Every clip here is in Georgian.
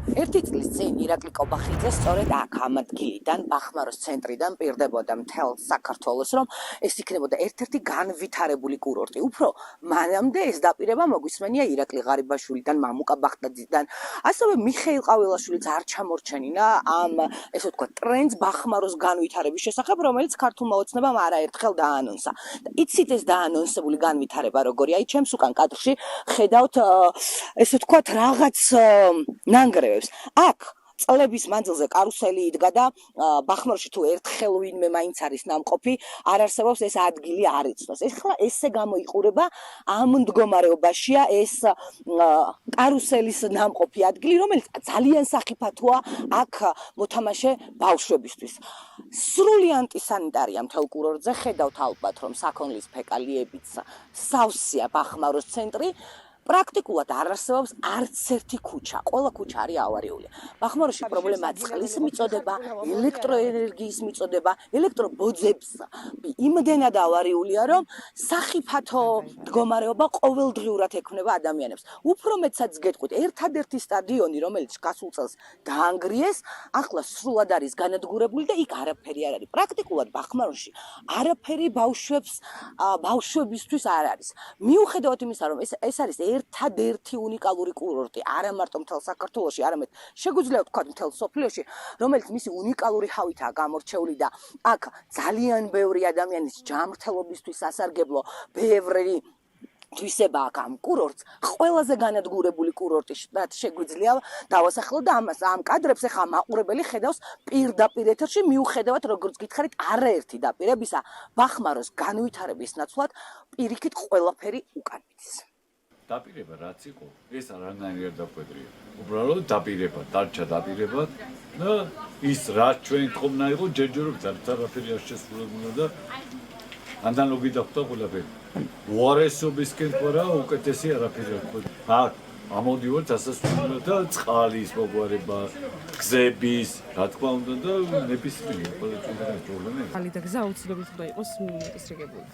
ერთი წლის წინ ირაკლი კობახიძე სწორედ აქ ამ ადგილიდან ბახმაროს ცენტრიდან პირდებოდა მთელ საქართველოს, რომ ეს იქნებოდა ერთ-ერთი განვითარებული კურორტი. უფრო მანამდე ეს დაპირება მოგვისმენია ირაკლი ღარიბაშვილიდან, მამუკა ბახტაძიდან, ასევე მიხეილ ყავილაშვილიც არ ჩამორჩენინა ამ ესე ვთქვათ ტრენდს ბახმაროს განვითარების შესახებ, რომელიც ქართულმა ოცნებამ არაერთხელ დაანონსა. იცით ეს დაანონსებული განვითარება როგორია? აი ჩემს უკან კადრში ხედავთ ესე ვთქვათ რაღაც ნანგრევებს. აქ წლების მანძილზე კარუსელი იდგა და ბახმაროში თუ ერთხელ ვინმე მაინც არის ნამყოფი, არ არსებობს ეს ადგილი არ იცნობს. ეხლა ესე გამოიყურება ამ მდგომარეობაშია ეს კარუსელის ნამყოფი ადგილი, რომელიც ძალიან სახიფათოა აქ მოთამაშე ბავშვებისთვის. სრული ანტისანიტარია მთელ კურორტზე, ხედავთ ალბათ რომ საქონლის ფეკალიებიც სავსეა ბახმაროს ცენტრი. პრაქტიკულად არ არსებობს არც ერთი ქუჩა, ყველა ქუჩა არის ავარიული. ბახმაროში პრობლემა წყლის მიწოდება, ელექტროენერგიის მიწოდება, ელექტრობოძებს იმდენად ავარიულია, რომ სახიფათო მდგომარეობა ყოველდღიურად ექმნება ადამიანებს. უფრო მეცაც გეტყვით, ერთადერთი სტადიონი, რომელიც გასულ წელს დაანგრიეს, ახლა სრულად არის განადგურებული და იქ არაფერი არ არის. პრაქტიკულად ბახმაროში არაფერი ბავშვებისთვის არ არის. მიუხედავად იმისა, რომ ეს არის ერთადერთი უნიკალური კურორტი, არა მარტო მთელ საქართველოში, არამედ შეგვიძლია ვთქვათ მთელ სოფლიოში, რომელიც მისი უნიკალური ჰავითაა გამორჩეული და აქ ძალიან ბევრი ადამიანის ჯანმრთელობისთვის სასარგებლო, ბევრი თვისება აქ ამ კურორტს, ყველაზე განადგურებული კურორტი შეგვიძლია დავასახლოთ და ამ კადრებს ახლა მაყურებელი ხედავს პირდაპირ ეთერში, მიუხედავად როგორც გითხარით, არაერთი დაპირებისა ბახმაროს განვითარების ნაცვლად პირიქით ყველაფერი უკან მიდის. დაპირება რაც იყო, ეს არანაირ დაკვედრია. უბრალოდ დაპირება, დარჩა დაპირება და ის რაც ჩვენ თქომნა იყო, ჯერჯერობით არაფერი არ შესრულებულა და ანალოგი დახვდა ყველაფერი. უარესობისკენ ყარა უკეთესი არაფერი არ ყო. აქ ამოდივართ ასასრულებლად და წყალის მოგვარება, გზების, რა თქმა უნდა და ნებისმიერი ყველა პრობლემა. ხალი და გზა აუცილებლად უნდა იყოს ესრიგებული.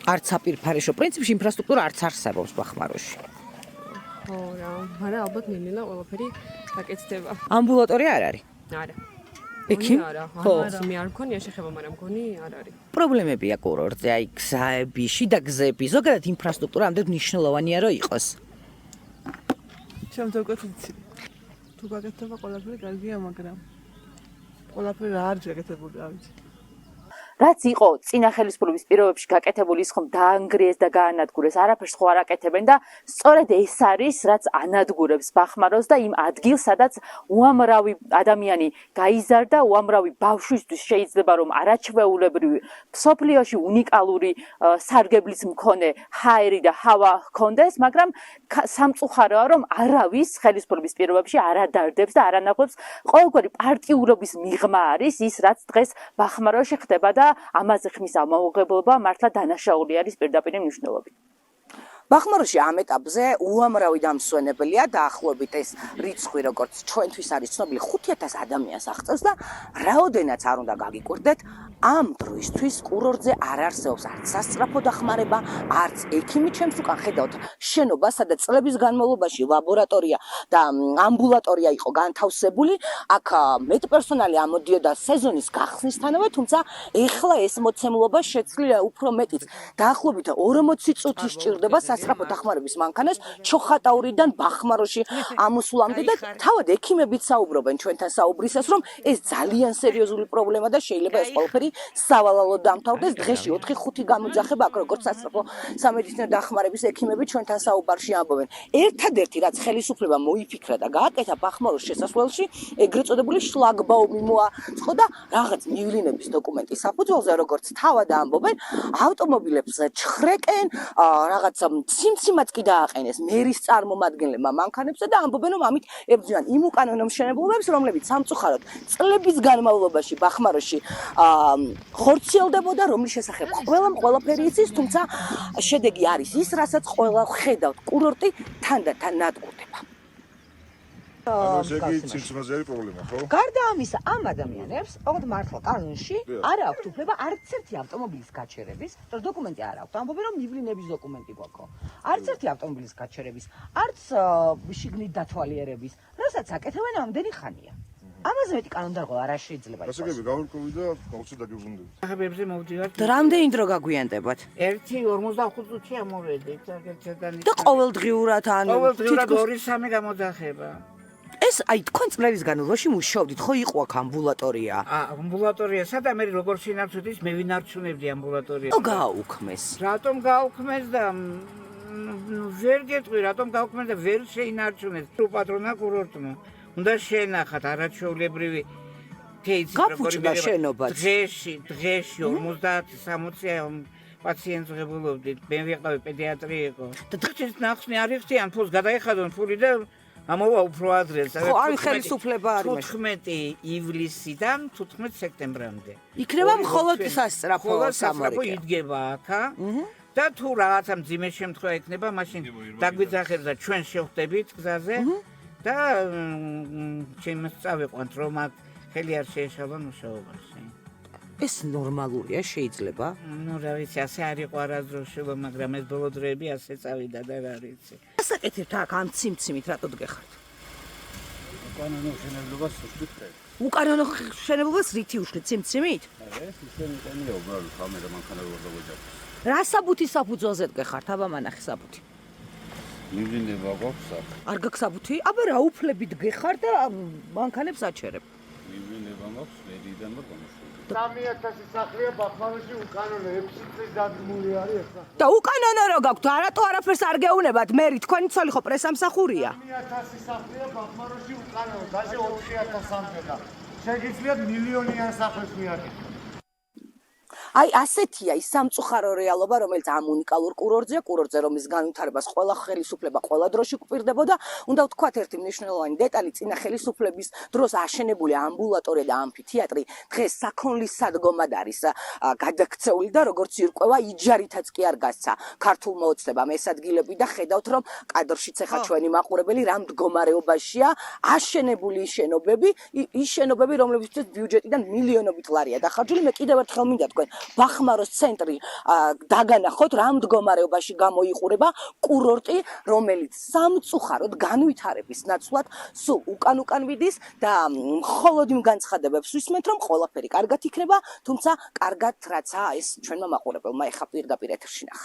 არც აპირფარეშო პრინციპში ინფრასტრუქტურა არც არსებობს ბახმაროში. ხო რა, მაგრამ ალბათ ნელ-ნელა ყველაფერი გაკეთდება. ამბულატორია არ არის? არა. ექიმი? ხო, მე არ მქონია შეხება, მაგრამ მგონი არ არის. პრობლემებია კურორტზე, აი გზები, შიდა გზები, ზოგადად ინფრასტრუქტურა ამდენ მნიშვნელოვანია რომ იყოს. ჩემთვის უკვე ვიცი. თუ გაკეთდება ყველაფერი კარგია, მაგრამ ყველაფერი რა არის გაკეთებული, რა ვიცი. რაც იყო წინა ხელისუფლების პირობებში გაკეთებული ის ხომ დაანგრიეს და გაანადგურეს, არაფერს ხო არ აკეთებენ და სწორედ ეს არის რაც ანადგურებს ბახმაროს და იმ ადგილს, სადაც უამრავი ადამიანი გაიზარდა, უამრავი ბავშვისთვის შეიძლება რომ არაჩვეულებრივი სოფლიოში უნიკალური სარგებლის მქონე ჰაერი და ჰავა ჰქონდეს, მაგრამ სამწუხაროა რომ არავის ხელისუფლების პირობებში არ ადარდებს და არ ანაღვებს ყოველგვარი პარტიულობის მიღმა არის ის რაც დღეს ბახმაროში ხდება და ამაზე ხმის ამოუღებლობა მართლა დანაშაული არის პირდაპირ მნიშვნელობით. ბახმაროში ამ ეტაპზე უამრავი დამსვენებელია, დაახლოებით ეს რიცხვი როგორც ჩვენთვის არის ცნობილი 5000 ადამიანს აღწევს და რაოდენაც არ უნდა გაგიკვირდეთ, ამ დროისთვის კურორტზე არ არსებობს არც სასწრაფო დახმარება, არც ექიმი. ჩემს უკან ხედავთ შენობა, სადაც წლების განმავლობაში ლაბორატორია და ამბულატორია იყო განთავსებული. აქ მეტპერსონალი ამოდიოდა სეზონის გახსნისთანავე, თუმცა ეხლა ეს მოცემულობა შეცვლილია უფრო მეტიც. დაახლოებით 40 წუთი სჭირდება სასწრაფო დახმარების მანქანას ჩოხატაურიდან ბახმაროში ამოსვლამდე და თავად ექიმებიც საუბრობენ ჩვენთან საუბრისას, რომ ეს ძალიან სერიოზული პრობლემა და შეიძლება ეს ყველაფერი სავალალოდ დამთავრდეს. დღეში 4-5 გამოძახება აქ როგორც სასწრაფო სამედიცინო დახმარების ექიმები ჩვენთან საუბარში ამბობენ. ერთადერთი რაც ხელისუფლება მოიფიქრა და გააკეთა ბახმაროს შესასვლელში, ეგრეთ წოდებული შლაგბაუმი მოაწყო და რაღაც მივლინების დოკუმენტის საფუძველზე, როგორც თავად ამბობენ, ავტომობილებს ჩხრეკენ, რაღაც სიმციმაც კი დააყენეს მერის წარმომადგენლებმა მანქანებზე და ამბობენ, რომ ამით ებრძვიან იმ უკანონო მშენებლობებს, რომლებიც სამწუხაროდ წლების განმავლობაში ბახმაროში ხორციელდებოდა, რომლის შესახებ ყველაფერი იცის, თუმცა შედეგი არის ის, რასაც ყველა ხედავთ, კურორტი თანდათან ნადგურდება. ესე იგი ცილცმაზე არის პრობლემა, ხო? გარდა ამისა, ამ ადამიანებს, ოღონდ მართლა კანონში არ აქვთ უფლება არც ერთი ავტომობილის გაჩერების, რომ დოკუმენტი არ აქვთ. ამბობენ, რომ მივლინების დოკუმენტი გვაქვს. არც ერთი ავტომობილის გაჩერების, არც შიგნით დათვალიერების. რასაც აკეთებენ ამდენი ხანია. ამაზე მეტი კანონდარღვა არ შეიძლება იყოს. გასაგები გავირკვევი და აუცილებლად დაგიბრუნდები. ახებებზე მოვდივართ. და რამდენი დრო გაგვიანდებათ? 1:45 წუთში ამოვედით, აგერჩედანი. და ყოველდღიურად ან ყოველდღიურად 2-3 გამოძახება. ეს აი თქვენ წლების განმავლობაში მუშაობდით, ხო იყო აქ ამბულატორია? ამბულატორია, სადა მე როგორ შინარჩუნდეს, მე ვინარჩუნებდი ამბულატორია. გააუქმეს. რატომ გაუქმეს და ვერ გეტყვი, რატომ გაუქმეს და ვერ შეინარჩუნეს. თუ პატრონა კურორტმა უნდა შენახათ არაჩვეულებრივი кейსი გაფუჭდა შენობაც. დღეში 50-60 პაციენტს ღებულობდით. მე ვიყავი პედიატრი იყო. და დღეს ნახსნი არ იხდიან ფულს გადაიხადონ ფული და ამოვა უფრო ადრე. ხო, არის ხელისუფლება არის მაშინ. 15 ივლისიდან 15 სექტემბრამდე. იქნება მხოლოდ სასწრაფო სამარკო იდგება აქა. და თუ რაღაცა მძიმე შემთხვევა ექნება, მაშინ დაგვიძახებს და ჩვენ შევხვდებით გზაზე და ჩემს წავიყვანთ, რომ აქ ხელი არ შეეშალონ მუშაობაში. ეს ნორმალურია შეიძლება? ნუ რა ვიცი, ასე არ იყო არასდროშილო, მაგრამ ეს ბოლო დროები ასე წავიდა და რა ვიცი. ასაკეთებთ აქ ამ ციმციმით რატო დგეხართ? უკანონო მშენებლობას უშლით. უკანონო მშენებლობას რითი უშლით ციმციმით? ეს ისინი ტენია უბრალოდ ხამე და მანქანა ვერ დაგვეჯახს. რა საბუთი საფუძველზე დგეხართ? აბა მანახი საბუთი. მივინება გვაქვს აქ. არ გაქვს საბუთი? აბა რა უფლებით დგეხარ და მანქანებს აჩერებ. მივინება მაქვს მედიდან და გამოშვები. 3000 სახლია ბახმაროში უკანონო 6 წლის დადგმული არის ახლა. და უკანონო რო გაქვთ, არატო არაფერს არ გეუნებათ, მერი თქვენი ცოლი ხო პრესამსახურია. 3000 სახლია ბახმაროში უკანონო, დაჟე 4000-მდე და შეგიძლიათ მილიონიან სახლს მიაკეთოთ. აი ასეთია ის სამწუხარო რეალობა, რომელიც ამ უნიკალურ კურორტზეა, კურორტზე რომლის განვითარებას ყველა ხელისუფლება ყველა დროში გვპირდებოდა. უნდა ვთქვათ ერთი მნიშვნელოვანი დეტალი, წინა ხელისუფლების დროს აშენებული ამბულატორია და ამფითეატრი დღეს საქონლის სადგომად არის გადაქცეული და როგორც ირკვევა, იჯარითაც კი არ გასცა ქართულმა ოცნებამ ეს ადგილები და ხედავთ, რომ კადრშიც ახლა ჩვენი მაყურებელი რა მდგომარეობაშია აშენებული შენობები, ის შენობები, რომლებიც ბიუჯეტიდან მილიონობით ლარია დახარჯული. მე კიდევ ერთხელ მინდა თქვენ ბახმაროს ცენტრი დაგანახოთ რა მდგომარეობაში გამოიყურება კურორტი, რომელიც სამწუხაროდ განვითარების ნაცვლად სულ უკან ვიდის და მხოლოდ იმ განცხადებებს ვისმენთ, რომ ყველაფერი კარგად იქნება, თუმცა კარგად რაცაა ეს ჩვენმა მაყურებელმა ეხა პირდაპირ ეთერში ნახა.